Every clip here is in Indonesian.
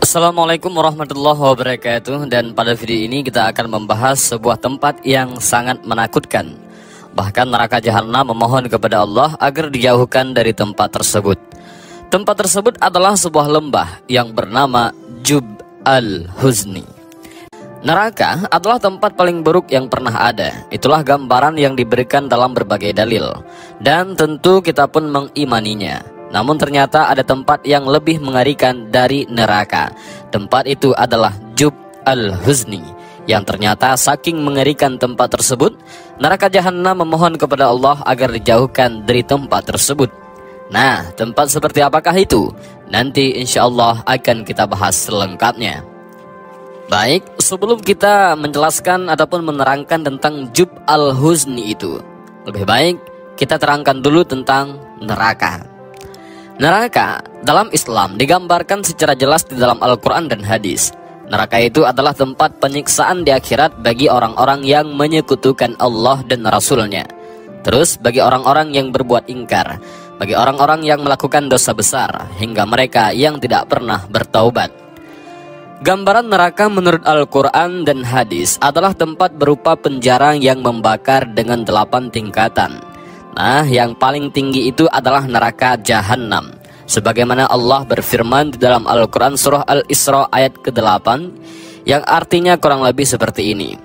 Assalamualaikum warahmatullahi wabarakatuh. Dan pada video ini kita akan membahas sebuah tempat yang sangat menakutkan. Bahkan neraka jahanam memohon kepada Allah agar dijauhkan dari tempat tersebut. Tempat tersebut adalah sebuah lembah yang bernama Jub al-Huzni. Neraka adalah tempat paling buruk yang pernah ada. Itulah gambaran yang diberikan dalam berbagai dalil. Dan tentu kita pun mengimaninya. Namun ternyata ada tempat yang lebih mengerikan dari neraka. Tempat itu adalah Jub al-Huzni, yang ternyata saking mengerikan tempat tersebut, neraka jahanam memohon kepada Allah agar dijauhkan dari tempat tersebut. Nah, tempat seperti apakah itu? Nanti insya Allah akan kita bahas selengkapnya. Baik, sebelum kita menjelaskan ataupun menerangkan tentang Jub al-Huzni itu, lebih baik kita terangkan dulu tentang neraka. Neraka dalam Islam digambarkan secara jelas di dalam Al-Quran dan hadis. Neraka itu adalah tempat penyiksaan di akhirat bagi orang-orang yang menyekutukan Allah dan Rasul-Nya. Terus bagi orang-orang yang berbuat ingkar, bagi orang-orang yang melakukan dosa besar, hingga mereka yang tidak pernah bertaubat. Gambaran neraka menurut Al-Quran dan hadis adalah tempat berupa penjara yang membakar dengan 8 tingkatan. Nah, yang paling tinggi itu adalah neraka jahanam. Sebagaimana Allah berfirman di dalam Al-Quran surah Al-Isra ayat ke-8, yang artinya kurang lebih seperti ini.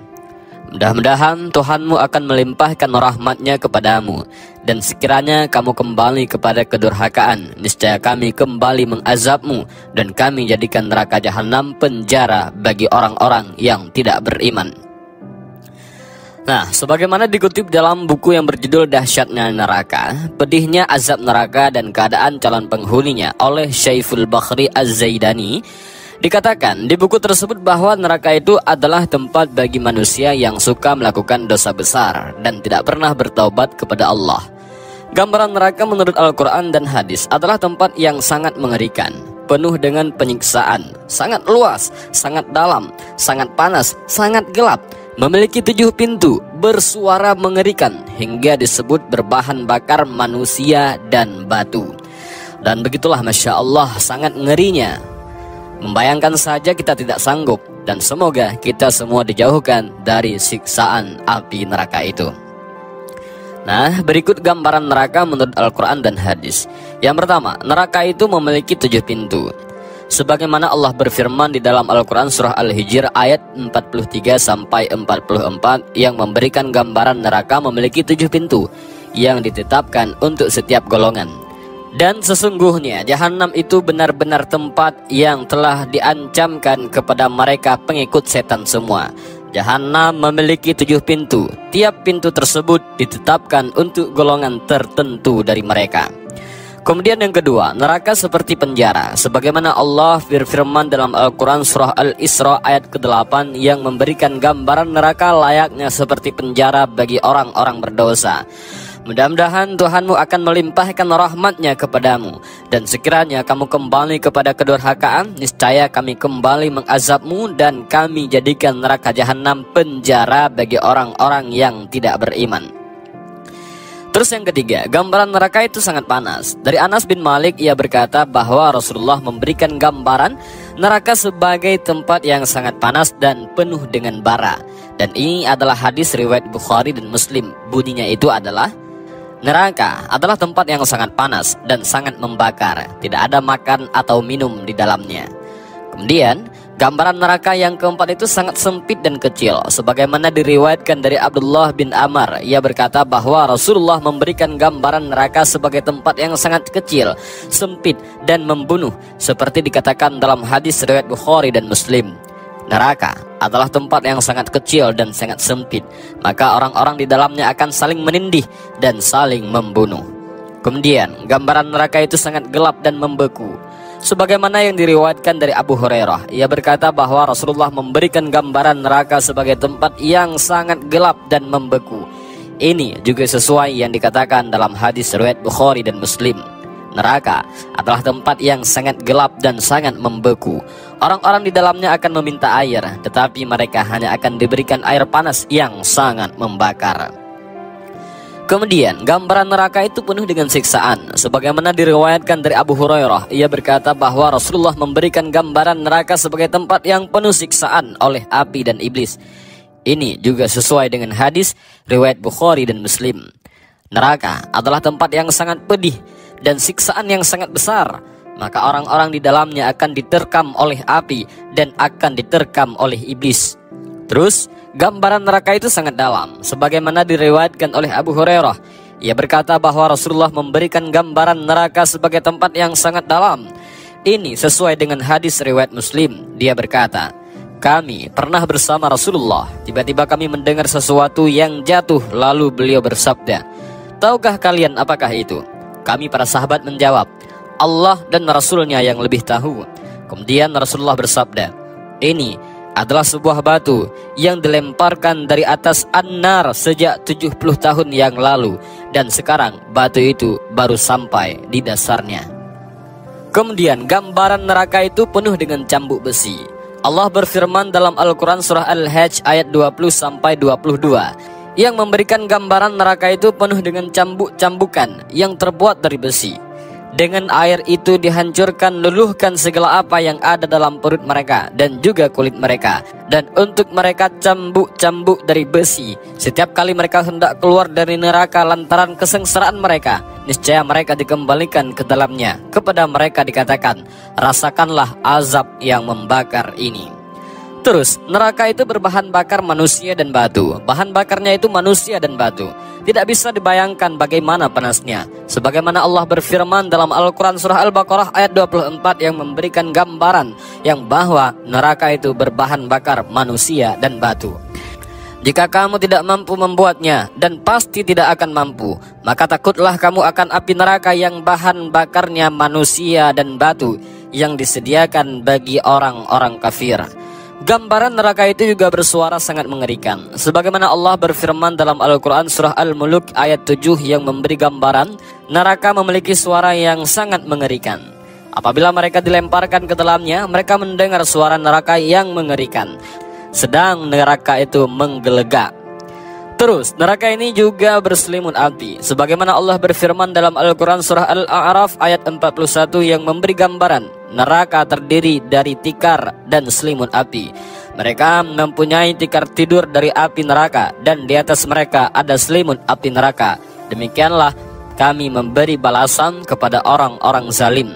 Mudah-mudahan Tuhanmu akan melimpahkan rahmatnya kepadamu, dan sekiranya kamu kembali kepada kedurhakaan, niscaya kami kembali mengazabmu, dan kami jadikan neraka jahanam penjara bagi orang-orang yang tidak beriman. Nah, sebagaimana dikutip dalam buku yang berjudul Dahsyatnya Neraka, Pedihnya Azab Neraka dan Keadaan Calon Penghuninya oleh Syaiful Bakhri Az-Zaidani, dikatakan di buku tersebut bahwa neraka itu adalah tempat bagi manusia yang suka melakukan dosa besar dan tidak pernah bertaubat kepada Allah. Gambaran neraka menurut Al-Quran dan hadis adalah tempat yang sangat mengerikan, penuh dengan penyiksaan, sangat luas, sangat dalam, sangat panas, sangat gelap, memiliki 7 pintu, bersuara mengerikan, hingga disebut berbahan bakar manusia dan batu. Dan begitulah Masya Allah sangat ngerinya. Membayangkan saja kita tidak sanggup, dan semoga kita semua dijauhkan dari siksaan api neraka itu. Nah, berikut gambaran neraka menurut Al-Quran dan hadis. Yang pertama, neraka itu memiliki 7 pintu. Sebagaimana Allah berfirman di dalam Al-Quran surah Al-Hijr ayat 43-44 yang memberikan gambaran neraka memiliki 7 pintu yang ditetapkan untuk setiap golongan. Dan sesungguhnya jahanam itu benar-benar tempat yang telah diancamkan kepada mereka pengikut setan semua. Jahanam memiliki 7 pintu. Tiap pintu tersebut ditetapkan untuk golongan tertentu dari mereka. Kemudian yang kedua, neraka seperti penjara. Sebagaimana Allah berfirman dalam Al-Quran surah Al-Isra ayat ke-8 yang memberikan gambaran neraka layaknya seperti penjara bagi orang-orang berdosa. Mudah-mudahan Tuhanmu akan melimpahkan rahmatnya kepadamu, dan sekiranya kamu kembali kepada kedurhakaan, niscaya kami kembali mengazabmu, dan kami jadikan neraka jahanam penjara bagi orang-orang yang tidak beriman. Terus yang ketiga, gambaran neraka itu sangat panas. Dari Anas bin Malik, ia berkata bahwa Rasulullah memberikan gambaran neraka sebagai tempat yang sangat panas dan penuh dengan bara. Dan ini adalah hadis riwayat Bukhari dan Muslim. Bunyinya itu adalah, neraka adalah tempat yang sangat panas dan sangat membakar. Tidak ada makan atau minum di dalamnya. Kemudian, gambaran neraka yang keempat itu sangat sempit dan kecil. Sebagaimana diriwayatkan dari Abdullah bin Amr, ia berkata bahwa Rasulullah memberikan gambaran neraka sebagai tempat yang sangat kecil, sempit, dan membunuh. Seperti dikatakan dalam hadis riwayat Bukhari dan Muslim. Neraka adalah tempat yang sangat kecil dan sangat sempit, maka orang-orang di dalamnya akan saling menindih dan saling membunuh. Kemudian, gambaran neraka itu sangat gelap dan membeku. Sebagaimana yang diriwayatkan dari Abu Hurairah, ia berkata bahwa Rasulullah memberikan gambaran neraka sebagai tempat yang sangat gelap dan membeku. Ini juga sesuai yang dikatakan dalam hadis riwayat Bukhari dan Muslim. Neraka adalah tempat yang sangat gelap dan sangat membeku. Orang-orang di dalamnya akan meminta air, tetapi mereka hanya akan diberikan air panas yang sangat membakar. Kemudian gambaran neraka itu penuh dengan siksaan. Sebagaimana diriwayatkan dari Abu Hurairah, ia berkata bahwa Rasulullah memberikan gambaran neraka sebagai tempat yang penuh siksaan oleh api dan iblis. Ini juga sesuai dengan hadis riwayat Bukhari dan Muslim. Neraka adalah tempat yang sangat pedih dan siksaan yang sangat besar. Maka orang-orang di dalamnya akan diterkam oleh api dan akan diterkam oleh iblis. Terus gambaran neraka itu sangat dalam, sebagaimana diriwayatkan oleh Abu Hurairah. Ia berkata bahwa Rasulullah memberikan gambaran neraka sebagai tempat yang sangat dalam. Ini sesuai dengan hadis riwayat Muslim. Dia berkata, kami pernah bersama Rasulullah. Tiba-tiba kami mendengar sesuatu yang jatuh, lalu beliau bersabda, tahukah kalian apakah itu? Kami para sahabat menjawab, Allah dan Rasulnya yang lebih tahu. Kemudian Rasulullah bersabda, ini adalah sebuah batu yang dilemparkan dari atas an-nar sejak 70 tahun yang lalu, dan sekarang batu itu baru sampai di dasarnya. Kemudian gambaran neraka itu penuh dengan cambuk besi. Allah berfirman dalam Al-Quran surah Al-Hajj ayat 20-22 yang memberikan gambaran neraka itu penuh dengan cambuk-cambukan yang terbuat dari besi. Dengan air itu dihancurkan, luluhkan segala apa yang ada dalam perut mereka dan juga kulit mereka. Dan untuk mereka cambuk-cambuk dari besi. Setiap kali mereka hendak keluar dari neraka lantaran kesengsaraan mereka, niscaya mereka dikembalikan ke dalamnya. Kepada mereka dikatakan, rasakanlah azab yang membakar ini. Terus, neraka itu berbahan bakar manusia dan batu. Bahan bakarnya itu manusia dan batu. Tidak bisa dibayangkan bagaimana panasnya. Sebagaimana Allah berfirman dalam Al-Quran surah Al-Baqarah ayat 24 yang memberikan gambaran yang bahwa neraka itu berbahan bakar manusia dan batu. Jika kamu tidak mampu membuatnya, dan pasti tidak akan mampu, maka takutlah kamu akan api neraka yang bahan bakarnya manusia dan batu yang disediakan bagi orang-orang kafir. Gambaran neraka itu juga bersuara sangat mengerikan. Sebagaimana Allah berfirman dalam Al-Quran surah Al-Mulk ayat 7 yang memberi gambaran, neraka memiliki suara yang sangat mengerikan. Apabila mereka dilemparkan ke dalamnya, mereka mendengar suara neraka yang mengerikan. Sedang neraka itu menggelegak. Terus, neraka ini juga berselimut api. Sebagaimana Allah berfirman dalam Al-Quran surah Al-A'raf ayat 41 yang memberi gambaran, neraka terdiri dari tikar dan selimut api. Mereka mempunyai tikar tidur dari api neraka, dan di atas mereka ada selimut api neraka. Demikianlah kami memberi balasan kepada orang-orang zalim.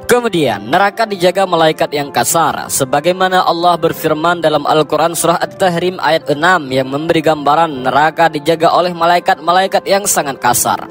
Kemudian neraka dijaga malaikat yang kasar. Sebagaimana Allah berfirman dalam Al-Quran surah At-Tahrim ayat 6 yang memberi gambaran neraka dijaga oleh malaikat-malaikat yang sangat kasar.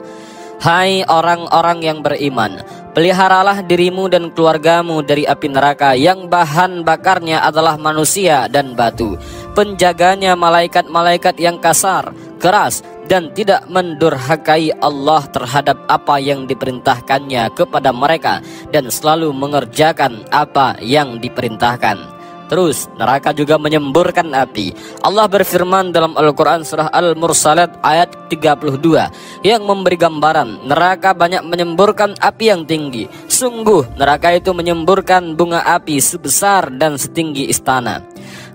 Hai orang-orang yang beriman, peliharalah dirimu dan keluargamu dari api neraka yang bahan bakarnya adalah manusia dan batu. Penjaganya malaikat-malaikat yang kasar, keras, dan tidak mendurhakai Allah terhadap apa yang diperintahkannya kepada mereka, dan selalu mengerjakan apa yang diperintahkan. Terus neraka juga menyemburkan api. Allah berfirman dalam Al-Quran surah Al-Mursalat ayat 32 yang memberi gambaran neraka banyak menyemburkan api yang tinggi. Sungguh neraka itu menyemburkan bunga api sebesar dan setinggi istana.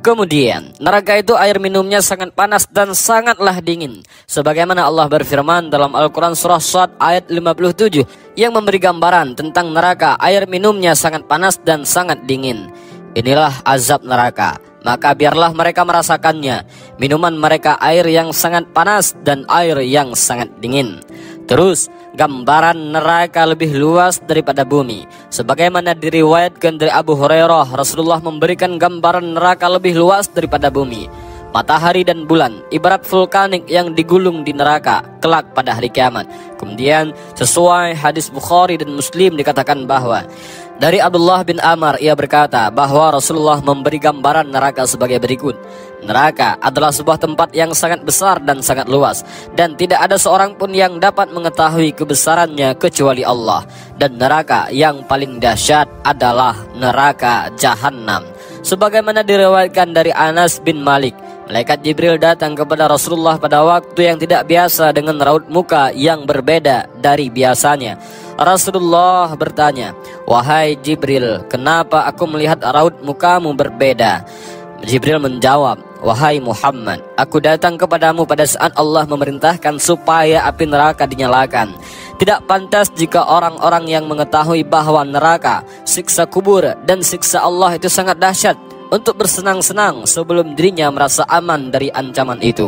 Kemudian neraka itu air minumnya sangat panas dan sangatlah dingin. Sebagaimana Allah berfirman dalam Al-Quran surah Shad ayat 57 yang memberi gambaran tentang neraka, air minumnya sangat panas dan sangat dingin. Inilah azab neraka, maka biarlah mereka merasakannya. Minuman mereka air yang sangat panas dan air yang sangat dingin. Terus gambaran neraka lebih luas daripada bumi. Sebagaimana diriwayatkan dari Abu Hurairah, Rasulullah memberikan gambaran neraka lebih luas daripada bumi. Matahari dan bulan ibarat vulkanik yang digulung di neraka kelak pada hari kiamat. Kemudian sesuai hadis Bukhari dan Muslim dikatakan bahwa dari Abdullah bin Amr, ia berkata bahwa Rasulullah memberi gambaran neraka sebagai berikut. Neraka adalah sebuah tempat yang sangat besar dan sangat luas, dan tidak ada seorang pun yang dapat mengetahui kebesarannya kecuali Allah. Dan neraka yang paling dahsyat adalah neraka Jahannam. Sebagaimana diriwayatkan dari Anas bin Malik, malaikat Jibril datang kepada Rasulullah pada waktu yang tidak biasa dengan raut muka yang berbeda dari biasanya. Rasulullah bertanya, "Wahai Jibril, kenapa aku melihat raut mukamu berbeda?" Jibril menjawab, "Wahai Muhammad, aku datang kepadamu pada saat Allah memerintahkan supaya api neraka dinyalakan. Tidak pantas jika orang-orang yang mengetahui bahwa neraka, siksa kubur, dan siksa Allah itu sangat dahsyat untuk bersenang-senang sebelum dirinya merasa aman dari ancaman itu."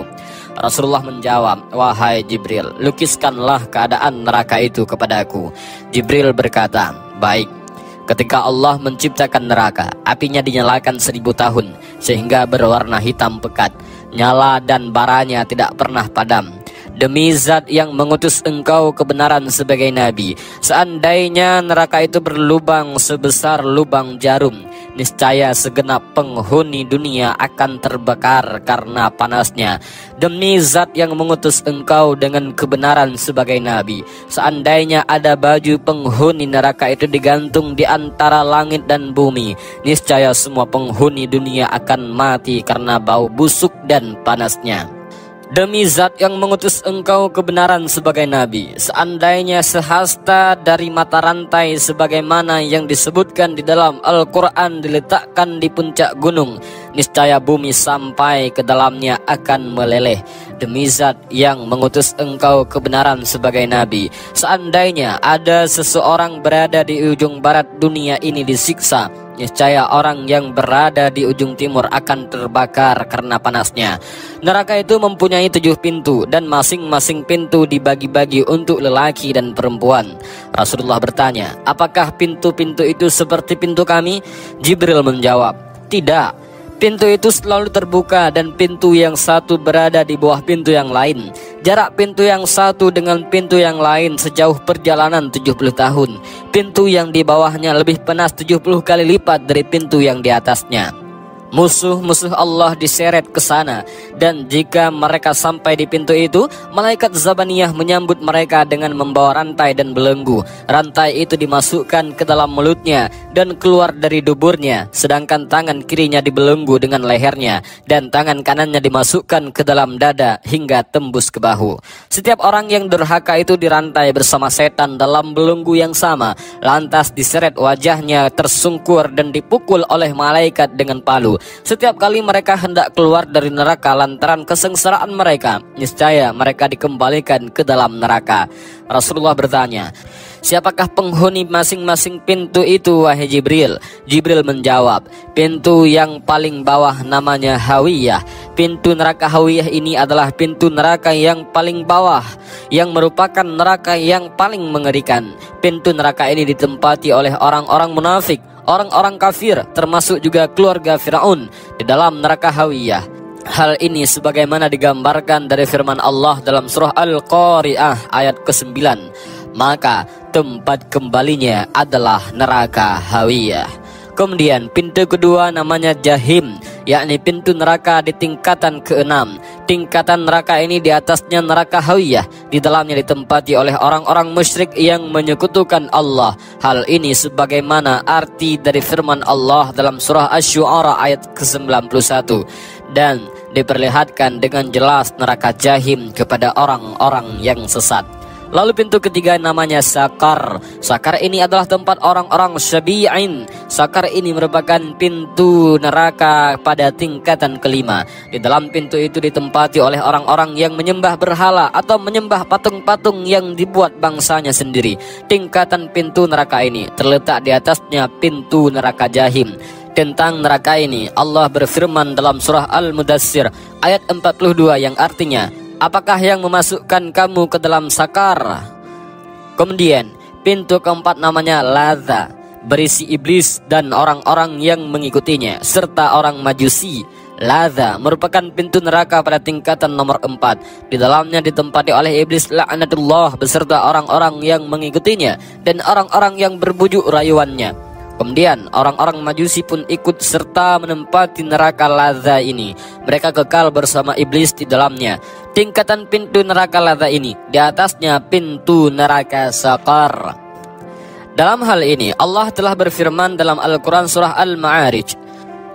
Rasulullah menjawab, "Wahai Jibril, lukiskanlah keadaan neraka itu kepadaku." Jibril berkata, "Baik." Ketika Allah menciptakan neraka, apinya dinyalakan 1000 tahun sehingga berwarna hitam pekat. Nyala dan baranya tidak pernah padam. Demi zat yang mengutus engkau kebenaran sebagai nabi, seandainya neraka itu berlubang sebesar lubang jarum, niscaya segenap penghuni dunia akan terbakar karena panasnya. Demi zat yang mengutus engkau dengan kebenaran sebagai nabi, seandainya ada baju penghuni neraka itu digantung di antara langit dan bumi, niscaya semua penghuni dunia akan mati karena bau busuk dan panasnya. Demi zat yang mengutus engkau kebenaran sebagai nabi, seandainya sehasta dari mata rantai sebagaimana yang disebutkan di dalam Al-Quran diletakkan di puncak gunung, niscaya bumi sampai ke dalamnya akan meleleh. Demi zat yang mengutus engkau kebenaran sebagai nabi, seandainya ada seseorang berada di ujung barat dunia ini disiksa, niscaya orang yang berada di ujung timur akan terbakar karena panasnya. Neraka itu mempunyai 7 pintu dan masing-masing pintu dibagi-bagi untuk lelaki dan perempuan. Rasulullah bertanya, "Apakah pintu-pintu itu seperti pintu kami?" Jibril menjawab, "Tidak. Pintu itu selalu terbuka dan pintu yang satu berada di bawah pintu yang lain. Jarak pintu yang satu dengan pintu yang lain sejauh perjalanan 70 tahun. Pintu yang di bawahnya lebih panas 70 kali lipat dari pintu yang di atasnya. Musuh-musuh Allah diseret ke sana, dan jika mereka sampai di pintu itu, malaikat Zabaniyah menyambut mereka dengan membawa rantai dan belenggu. Rantai itu dimasukkan ke dalam mulutnya dan keluar dari duburnya, sedangkan tangan kirinya dibelenggu dengan lehernya, dan tangan kanannya dimasukkan ke dalam dada hingga tembus ke bahu. Setiap orang yang durhaka itu dirantai bersama setan dalam belenggu yang sama, lantas diseret wajahnya tersungkur dan dipukul oleh malaikat dengan palu. Setiap kali mereka hendak keluar dari neraka lantaran kesengsaraan mereka, niscaya mereka dikembalikan ke dalam neraka. Rasulullah bertanya, "Siapakah penghuni masing-masing pintu itu, wahai Jibril?" Jibril menjawab, "Pintu yang paling bawah namanya Hawiyah. Pintu neraka Hawiyah ini adalah pintu neraka yang paling bawah, yang merupakan neraka yang paling mengerikan. Pintu neraka ini ditempati oleh orang-orang munafik, orang-orang kafir, termasuk juga keluarga Firaun di dalam neraka Hawiyah. Hal ini sebagaimana digambarkan dari firman Allah dalam surah Al-Qari'ah ayat ke-9. Maka tempat kembalinya adalah neraka Hawiyah." Kemudian pintu kedua namanya Jahim, yakni pintu neraka di tingkatan ke-6. Tingkatan neraka ini di atasnya neraka Hawiyah. Di dalamnya ditempati oleh orang-orang musyrik yang menyekutukan Allah. Hal ini sebagaimana arti dari firman Allah dalam surah Asy-Syu'ara ayat ke-91. Dan diperlihatkan dengan jelas neraka Jahim kepada orang-orang yang sesat. Lalu pintu ketiga namanya Sakar. Sakar ini adalah tempat orang-orang syabi'in. Sakar ini merupakan pintu neraka pada tingkatan kelima. Di dalam pintu itu ditempati oleh orang-orang yang menyembah berhala atau menyembah patung-patung yang dibuat bangsanya sendiri. Tingkatan pintu neraka ini terletak di atasnya pintu neraka Jahim. Tentang neraka ini Allah berfirman dalam surah Al-Mudassir ayat 42 yang artinya, "Apakah yang memasukkan kamu ke dalam Sakar?" Kemudian pintu keempat namanya Ladza, berisi iblis dan orang-orang yang mengikutinya serta orang Majusi. Ladza merupakan pintu neraka pada tingkatan nomor 4. Di dalamnya ditempati oleh iblis laknatullah beserta orang-orang yang mengikutinya dan orang-orang yang berbujuk rayuannya. Kemudian orang-orang Majusi pun ikut serta menempati neraka Ladza ini. Mereka kekal bersama iblis di dalamnya. Tingkatan pintu neraka Ladza ini, di atasnya pintu neraka Sakar. Dalam hal ini Allah telah berfirman dalam Al-Quran surah Al-Ma'arij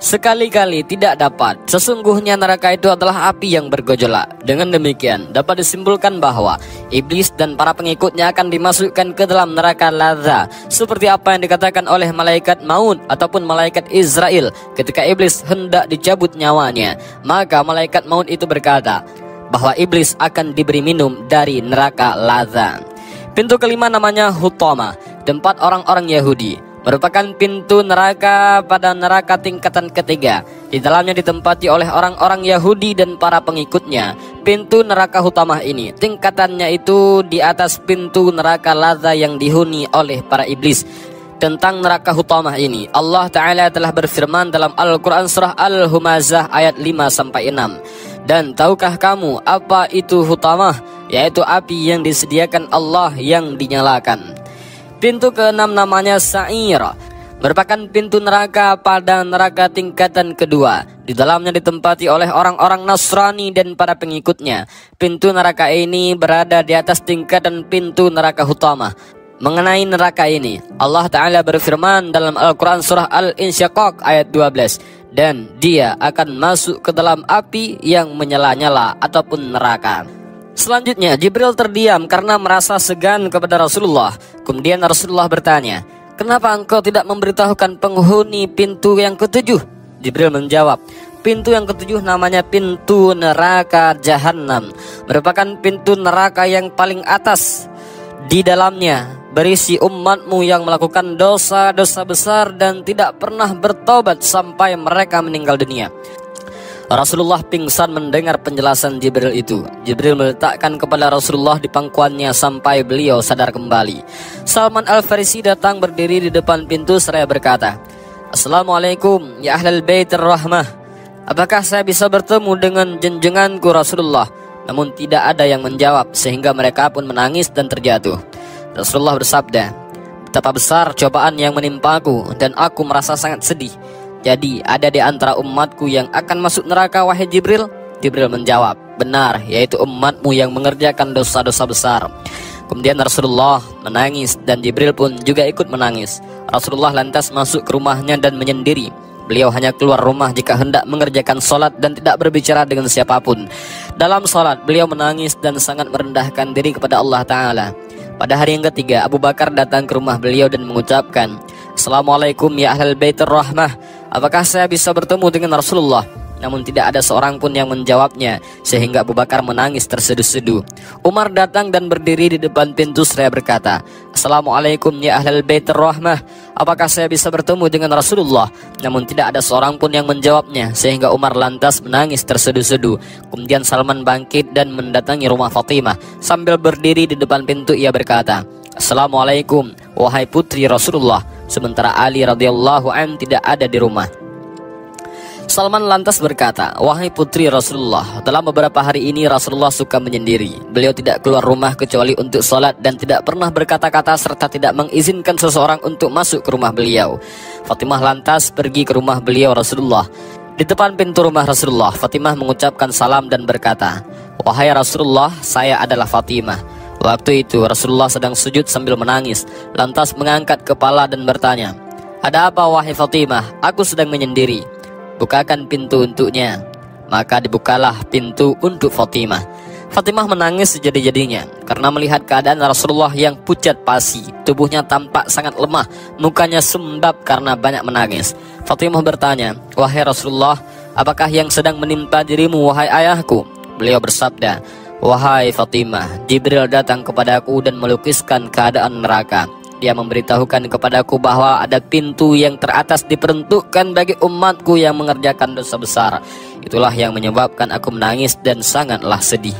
Sekali-kali tidak dapat. Sesungguhnya neraka itu adalah api yang bergejolak. Dengan demikian dapat disimpulkan bahwa iblis dan para pengikutnya akan dimasukkan ke dalam neraka ladza, seperti apa yang dikatakan oleh malaikat maut ataupun malaikat Israel ketika iblis hendak dicabut nyawanya. Maka malaikat maut itu berkata bahwa iblis akan diberi minum dari neraka ladza. Pintu kelima namanya Hutama, tempat orang-orang Yahudi. Merupakan pintu neraka pada neraka tingkatan ketiga. Di dalamnya ditempati oleh orang-orang Yahudi dan para pengikutnya. Pintu neraka Hutamah ini tingkatannya itu di atas pintu neraka ladza yang dihuni oleh para iblis. Tentang neraka Hutamah ini, Allah Ta'ala telah berfirman dalam Al-Quran surah Al-Humazah ayat 5-6. Dan tahukah kamu apa itu Hutamah? Yaitu api yang disediakan Allah yang dinyalakan. Pintu keenam namanya Sa'ir, merupakan pintu neraka pada neraka tingkatan kedua. Di dalamnya ditempati oleh orang-orang Nasrani dan para pengikutnya. Pintu neraka ini berada di atas tingkatan pintu neraka Hutamah. Mengenai neraka ini, Allah Ta'ala berfirman dalam Al-Quran surah Al-Insyiqaq ayat 12. Dan dia akan masuk ke dalam api yang menyala-nyala ataupun neraka. Selanjutnya Jibril terdiam karena merasa segan kepada Rasulullah. Kemudian Rasulullah bertanya, "Kenapa engkau tidak memberitahukan penghuni pintu yang ketujuh?" Jibril menjawab, "Pintu yang ketujuh namanya pintu neraka Jahannam, merupakan pintu neraka yang paling atas. Di dalamnya berisi umatmu yang melakukan dosa-dosa besar dan tidak pernah bertobat sampai mereka meninggal dunia." Rasulullah pingsan mendengar penjelasan Jibril itu. Jibril meletakkan kepala Rasulullah di pangkuannya sampai beliau sadar kembali. Salman Al-Farisi datang berdiri di depan pintu seraya berkata, "Assalamualaikum ya ahlal bait rahmah. Apakah saya bisa bertemu dengan junjunganku Rasulullah?" Namun tidak ada yang menjawab, sehingga mereka pun menangis dan terjatuh. Rasulullah bersabda, "Betapa besar cobaan yang menimpaku dan aku merasa sangat sedih. Jadi ada di antara umatku yang akan masuk neraka wahai Jibril?" Jibril menjawab, "Benar, yaitu umatmu yang mengerjakan dosa-dosa besar." Kemudian Rasulullah menangis dan Jibril pun juga ikut menangis. Rasulullah lantas masuk ke rumahnya dan menyendiri. Beliau hanya keluar rumah jika hendak mengerjakan sholat dan tidak berbicara dengan siapapun. Dalam sholat beliau menangis dan sangat merendahkan diri kepada Allah Ta'ala. Pada hari yang ketiga, Abu Bakar datang ke rumah beliau dan mengucapkan, "Assalamualaikum ya ahlal baitir rahmah. Apakah saya bisa bertemu dengan Rasulullah?" Namun tidak ada seorang pun yang menjawabnya, sehingga Abu Bakar menangis terseduh-seduh. Umar datang dan berdiri di depan pintu seraya berkata, "Assalamualaikum ya ahlal baitir rahmah. Apakah saya bisa bertemu dengan Rasulullah?" Namun tidak ada seorang pun yang menjawabnya, sehingga Umar lantas menangis terseduh-seduh. Kemudian Salman bangkit dan mendatangi rumah Fatimah. Sambil berdiri di depan pintu ia berkata, "Assalamualaikum wahai putri Rasulullah." Sementara Ali radhiyallahu an tidak ada di rumah. Salman lantas berkata, "Wahai putri Rasulullah, dalam beberapa hari ini Rasulullah suka menyendiri. Beliau tidak keluar rumah kecuali untuk sholat dan tidak pernah berkata-kata serta tidak mengizinkan seseorang untuk masuk ke rumah beliau." Fatimah lantas pergi ke rumah beliau Rasulullah. Di depan pintu rumah Rasulullah, Fatimah mengucapkan salam dan berkata, "Wahai Rasulullah, saya adalah Fatimah." Waktu itu Rasulullah sedang sujud sambil menangis, lantas mengangkat kepala dan bertanya, "Ada apa wahai Fatimah? Aku sedang menyendiri." "Bukakan pintu untuknya." Maka dibukalah pintu untuk Fatimah. Fatimah menangis sejadi-jadinya karena melihat keadaan Rasulullah yang pucat pasi. Tubuhnya tampak sangat lemah, mukanya sembab karena banyak menangis. Fatimah bertanya, "Wahai Rasulullah, apakah yang sedang menimpa dirimu wahai ayahku?" Beliau bersabda, "Wahai Fatimah, Jibril datang kepadaku dan melukiskan keadaan neraka. Dia memberitahukan kepadaku bahwa ada pintu yang teratas diperuntukkan bagi umatku yang mengerjakan dosa besar. Itulah yang menyebabkan aku menangis dan sangatlah sedih."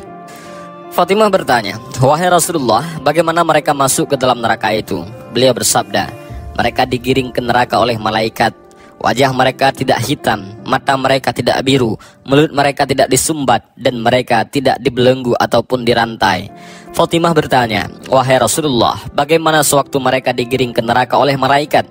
Fatimah bertanya, "Wahai Rasulullah, bagaimana mereka masuk ke dalam neraka itu?" Beliau bersabda, "Mereka digiring ke neraka oleh malaikat. Wajah mereka tidak hitam, mata mereka tidak biru, mulut mereka tidak disumbat, dan mereka tidak dibelenggu ataupun dirantai." Fatimah bertanya, "Wahai Rasulullah, bagaimana sewaktu mereka digiring ke neraka oleh malaikat?"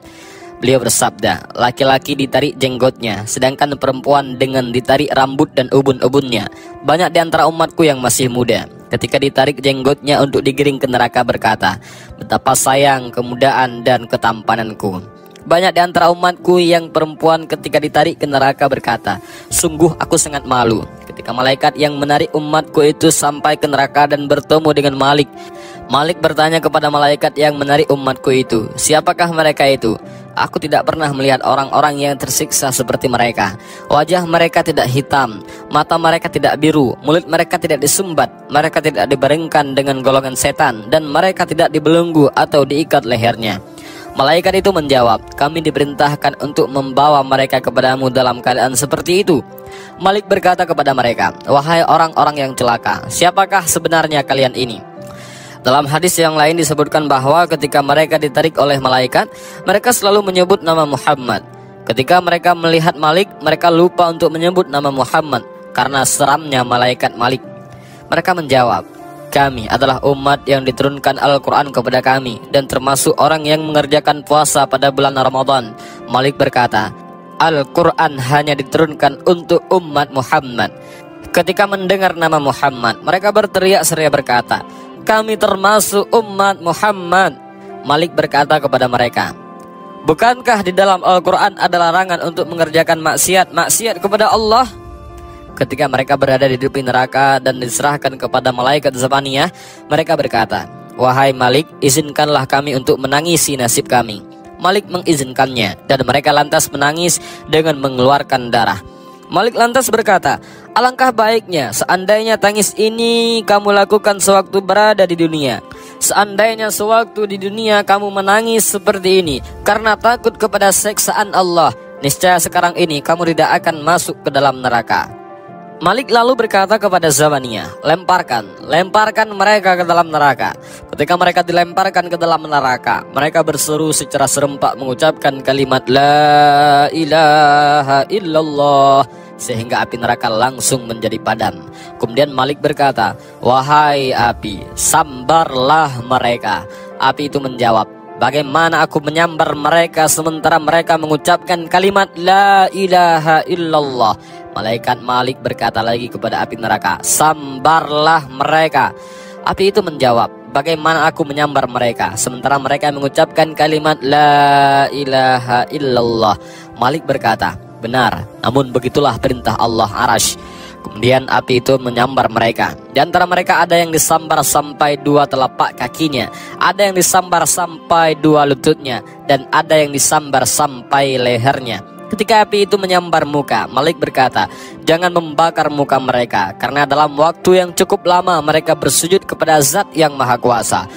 Beliau bersabda, "Laki-laki ditarik jenggotnya, sedangkan perempuan dengan ditarik rambut dan ubun-ubunnya. Banyak di antara umatku yang masih muda, ketika ditarik jenggotnya untuk digiring ke neraka berkata, 'Betapa sayang kemudaan dan ketampananku.' Banyak di antara umatku yang perempuan ketika ditarik ke neraka berkata, sungguh aku sangat malu ketika malaikat yang menarik umatku itu sampai ke neraka dan bertemu dengan Malik. Malik bertanya kepada malaikat yang menarik umatku itu, siapakah mereka itu? Aku tidak pernah melihat orang-orang yang tersiksa seperti mereka. Wajah mereka tidak hitam, mata mereka tidak biru, mulut mereka tidak disumbat, mereka tidak dibaringkan dengan golongan setan, dan mereka tidak dibelenggu atau diikat lehernya. Malaikat itu menjawab, kami diperintahkan untuk membawa mereka kepadamu dalam keadaan seperti itu. Malik berkata kepada mereka, wahai orang-orang yang celaka, siapakah sebenarnya kalian ini? Dalam hadis yang lain disebutkan bahwa ketika mereka ditarik oleh malaikat, mereka selalu menyebut nama Muhammad. Ketika mereka melihat Malik, mereka lupa untuk menyebut nama Muhammad karena seramnya malaikat Malik. Mereka menjawab, kami adalah umat yang diturunkan Al-Quran kepada kami dan termasuk orang yang mengerjakan puasa pada bulan Ramadan. Malik berkata, Al-Quran hanya diturunkan untuk umat Muhammad. Ketika mendengar nama Muhammad, mereka berteriak seraya berkata, kami termasuk umat Muhammad. Malik berkata kepada mereka, bukankah di dalam Al-Quran ada larangan untuk mengerjakan maksiat kepada Allah? Ketika mereka berada di tepi neraka dan diserahkan kepada malaikat Zabaniyah, mereka berkata, wahai Malik, izinkanlah kami untuk menangisi nasib kami. Malik mengizinkannya dan mereka lantas menangis dengan mengeluarkan darah. Malik lantas berkata, alangkah baiknya seandainya tangis ini kamu lakukan sewaktu berada di dunia. Seandainya sewaktu di dunia kamu menangis seperti ini karena takut kepada siksaan Allah, niscaya sekarang ini kamu tidak akan masuk ke dalam neraka. Malik lalu berkata kepada Zabaniyah, lemparkan mereka ke dalam neraka. Ketika mereka dilemparkan ke dalam neraka, mereka berseru secara serempak mengucapkan kalimat La ilaha illallah, sehingga api neraka langsung menjadi padam. Kemudian Malik berkata, wahai api, sambarlah mereka. Api itu menjawab, bagaimana aku menyambar mereka sementara mereka mengucapkan kalimat La ilaha illallah. Malaikat Malik berkata lagi kepada api neraka, sambarlah mereka. Api itu menjawab, bagaimana aku menyambar mereka sementara mereka mengucapkan kalimat La ilaha illallah. Malik berkata, benar, namun begitulah perintah Allah Arash. Kemudian api itu menyambar mereka. Di antara mereka ada yang disambar sampai 2 telapak kakinya, ada yang disambar sampai 2 lututnya, dan ada yang disambar sampai lehernya. Ketika api itu menyambar muka, Malik berkata, jangan membakar muka mereka, karena dalam waktu yang cukup lama mereka bersujud kepada Zat yang Maha Kuasa.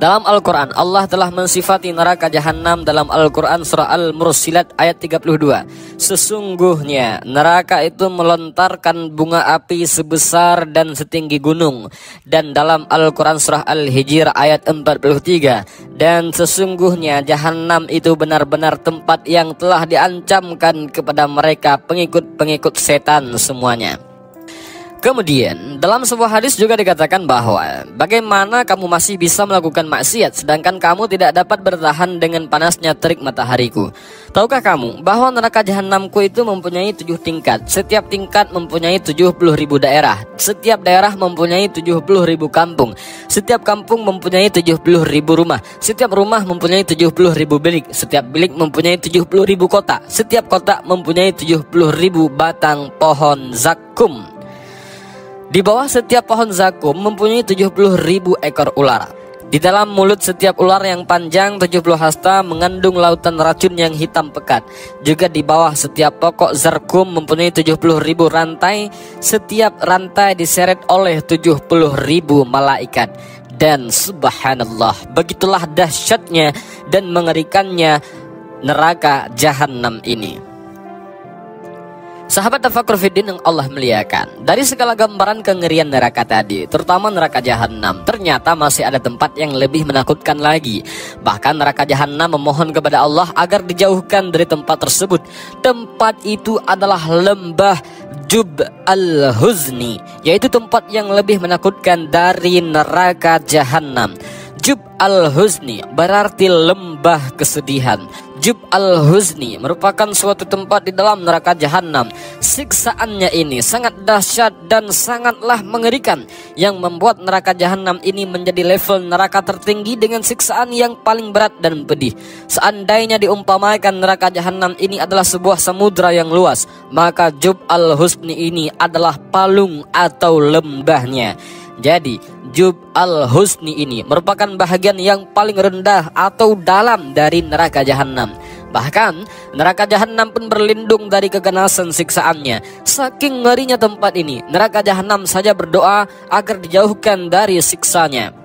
Dalam Al-Quran, Allah telah mensifati neraka jahanam dalam Al-Quran surah Al-Mursilat ayat 32. Sesungguhnya neraka itu melontarkan bunga api sebesar dan setinggi gunung. Dan dalam Al-Quran surah Al-Hijr ayat 43. Dan sesungguhnya jahanam itu benar-benar tempat yang telah diancamkan kepada mereka pengikut-pengikut setan semuanya. Kemudian dalam sebuah hadis juga dikatakan bahwa bagaimana kamu masih bisa melakukan maksiat sedangkan kamu tidak dapat bertahan dengan panasnya terik matahariku. Tahukah kamu bahwa neraka jahanamku itu mempunyai 7 tingkat. Setiap tingkat mempunyai 70.000 daerah. Setiap daerah mempunyai 70.000 kampung. Setiap kampung mempunyai 70.000 rumah. Setiap rumah mempunyai 70.000 bilik. Setiap bilik mempunyai 70.000 kota. Setiap kota mempunyai 70.000 batang pohon zakum. Di bawah setiap pohon zakum mempunyai 70.000 ekor ular. Di dalam mulut setiap ular yang panjang 70 hasta mengandung lautan racun yang hitam pekat. Juga di bawah setiap pokok zakum mempunyai 70.000 rantai. Setiap rantai diseret oleh 70.000 malaikat. Dan subhanallah, begitulah dahsyatnya dan mengerikannya neraka jahanam ini. Sahabat Tafakkur Fiddin yang Allah muliakan, dari segala gambaran kengerian neraka tadi, terutama neraka jahanam, ternyata masih ada tempat yang lebih menakutkan lagi. Bahkan neraka jahanam memohon kepada Allah agar dijauhkan dari tempat tersebut. Tempat itu adalah lembah Jub al-Huzni, yaitu tempat yang lebih menakutkan dari neraka jahanam. Jub al-Huzni berarti lembah kesedihan. Jub al-Huzni merupakan suatu tempat di dalam neraka jahanam. Siksaannya ini sangat dahsyat dan sangatlah mengerikan, yang membuat neraka jahanam ini menjadi level neraka tertinggi dengan siksaan yang paling berat dan pedih. Seandainya diumpamakan neraka jahanam ini adalah sebuah samudra yang luas, maka Jub al-Huzni ini adalah palung atau lembahnya. Jadi Jub al-Huzni ini merupakan bahagian yang paling rendah atau dalam dari neraka jahanam. Bahkan neraka jahanam pun berlindung dari keganasan siksaannya. Saking ngerinya tempat ini, neraka jahanam saja berdoa agar dijauhkan dari siksanya.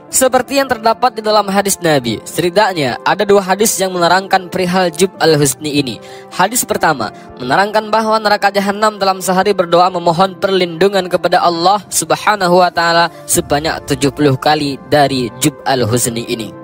Seperti yang terdapat di dalam hadis Nabi, setidaknya ada 2 hadis yang menerangkan perihal Jub al-Huzni ini. Hadis pertama menerangkan bahwa neraka jahanam dalam sehari berdoa memohon perlindungan kepada Allah Subhanahu wa taala sebanyak 70 kali dari Jub al-Huzni ini.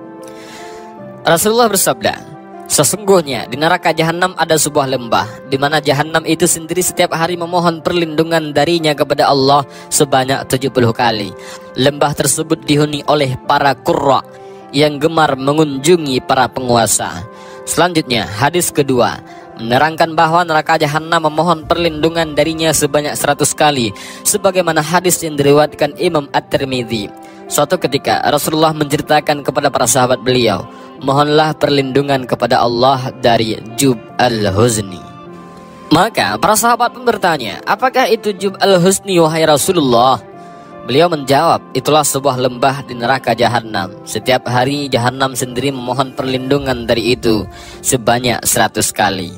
Rasulullah bersabda, sesungguhnya di neraka jahanam ada sebuah lembah, di mana jahanam itu sendiri setiap hari memohon perlindungan darinya kepada Allah sebanyak 70 kali. Lembah tersebut dihuni oleh para qurra yang gemar mengunjungi para penguasa. Selanjutnya, hadis kedua menerangkan bahwa neraka jahanam memohon perlindungan darinya sebanyak 100 kali, sebagaimana hadis yang diriwayatkan Imam At-Tirmidzi. Suatu ketika Rasulullah menceritakan kepada para sahabat beliau, mohonlah perlindungan kepada Allah dari Jub al-Huzni. Maka para sahabat pun bertanya, apakah itu Jub al-Huzni wahai Rasulullah? Beliau menjawab, itulah sebuah lembah di neraka jahanam. Setiap hari jahanam sendiri memohon perlindungan dari itu sebanyak 100 kali.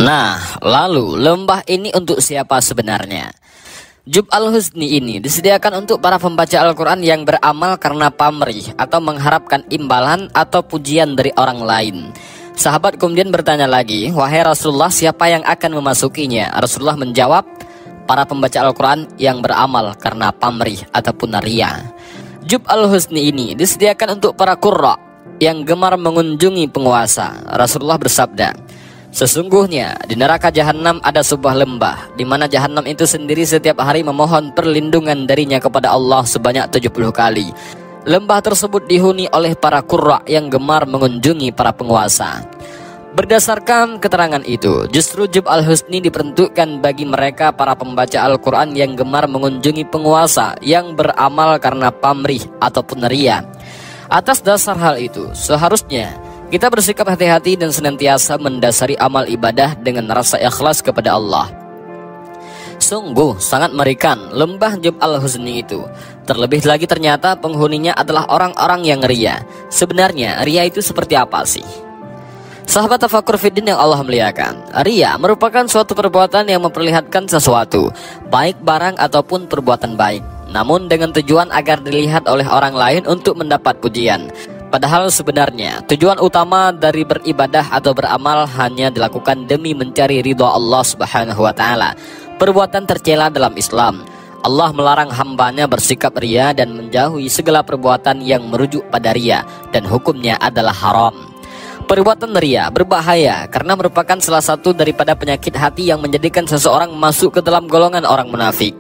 Nah, lalu lembah ini untuk siapa sebenarnya? Jub al-Huzni ini disediakan untuk para pembaca Al-Quran yang beramal karena pamrih atau mengharapkan imbalan atau pujian dari orang lain. Sahabat kemudian bertanya lagi, wahai Rasulullah, siapa yang akan memasukinya? Rasulullah menjawab, para pembaca Al-Quran yang beramal karena pamrih ataupun riya. Jub al-Huzni ini disediakan untuk para qurra yang gemar mengunjungi penguasa. Rasulullah bersabda, sesungguhnya di neraka jahanam ada sebuah lembah, di mana jahanam itu sendiri setiap hari memohon perlindungan darinya kepada Allah sebanyak 70 kali. Lembah tersebut dihuni oleh para qurra yang gemar mengunjungi para penguasa. Berdasarkan keterangan itu, justru Jub al-Huzni diperuntukkan bagi mereka para pembaca Al-Quran yang gemar mengunjungi penguasa yang beramal karena pamrih ataupun riya. Atas dasar hal itu, seharusnya kita bersikap hati-hati dan senantiasa mendasari amal ibadah dengan rasa ikhlas kepada Allah. Sungguh sangat mengerikan lembah Jub al-Huzni itu. Terlebih lagi ternyata penghuninya adalah orang-orang yang riya. Sebenarnya riya itu seperti apa sih? Sahabat Tafakur Fiddin yang Allah muliakan, riya merupakan suatu perbuatan yang memperlihatkan sesuatu, baik barang ataupun perbuatan baik, namun dengan tujuan agar dilihat oleh orang lain untuk mendapat pujian. Padahal sebenarnya tujuan utama dari beribadah atau beramal hanya dilakukan demi mencari ridha Allah Subhanahu wa taala. Perbuatan tercela dalam Islam. Allah melarang hambanya bersikap riya dan menjauhi segala perbuatan yang merujuk pada riya, dan hukumnya adalah haram. Perbuatan riya berbahaya karena merupakan salah satu daripada penyakit hati yang menjadikan seseorang masuk ke dalam golongan orang munafik.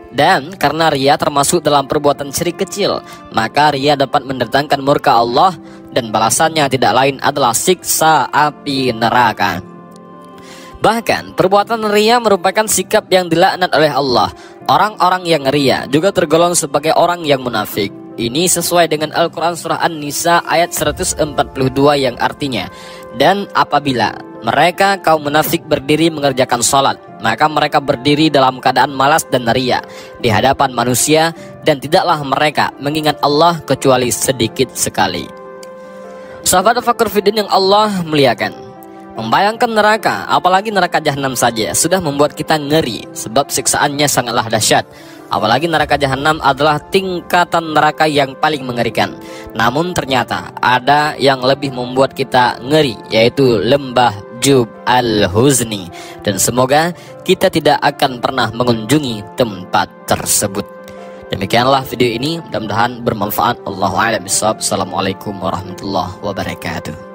Dan karena riya termasuk dalam perbuatan syirik kecil, maka riya dapat mendatangkan murka Allah, dan balasannya tidak lain adalah siksa api neraka. Bahkan perbuatan riya merupakan sikap yang dilaknat oleh Allah. Orang-orang yang riya juga tergolong sebagai orang yang munafik. Ini sesuai dengan Al-Quran Surah An-Nisa ayat 142 yang artinya, dan apabila mereka kaum munafik berdiri mengerjakan salat, maka mereka berdiri dalam keadaan malas dan riya di hadapan manusia, dan tidaklah mereka mengingat Allah kecuali sedikit sekali. Sahabat Fakur Fiddin yang Allah muliakan, membayangkan neraka, apalagi neraka jahanam saja sudah membuat kita ngeri, sebab siksaannya sangatlah dahsyat. Apalagi neraka jahanam adalah tingkatan neraka yang paling mengerikan. Namun ternyata ada yang lebih membuat kita ngeri, yaitu lembah Jub al-Huzni. Dan semoga kita tidak akan pernah mengunjungi tempat tersebut. Demikianlah video ini, mudah-mudahan bermanfaat. Allahu a'lam bishawab. Assalamualaikum warahmatullahi wabarakatuh.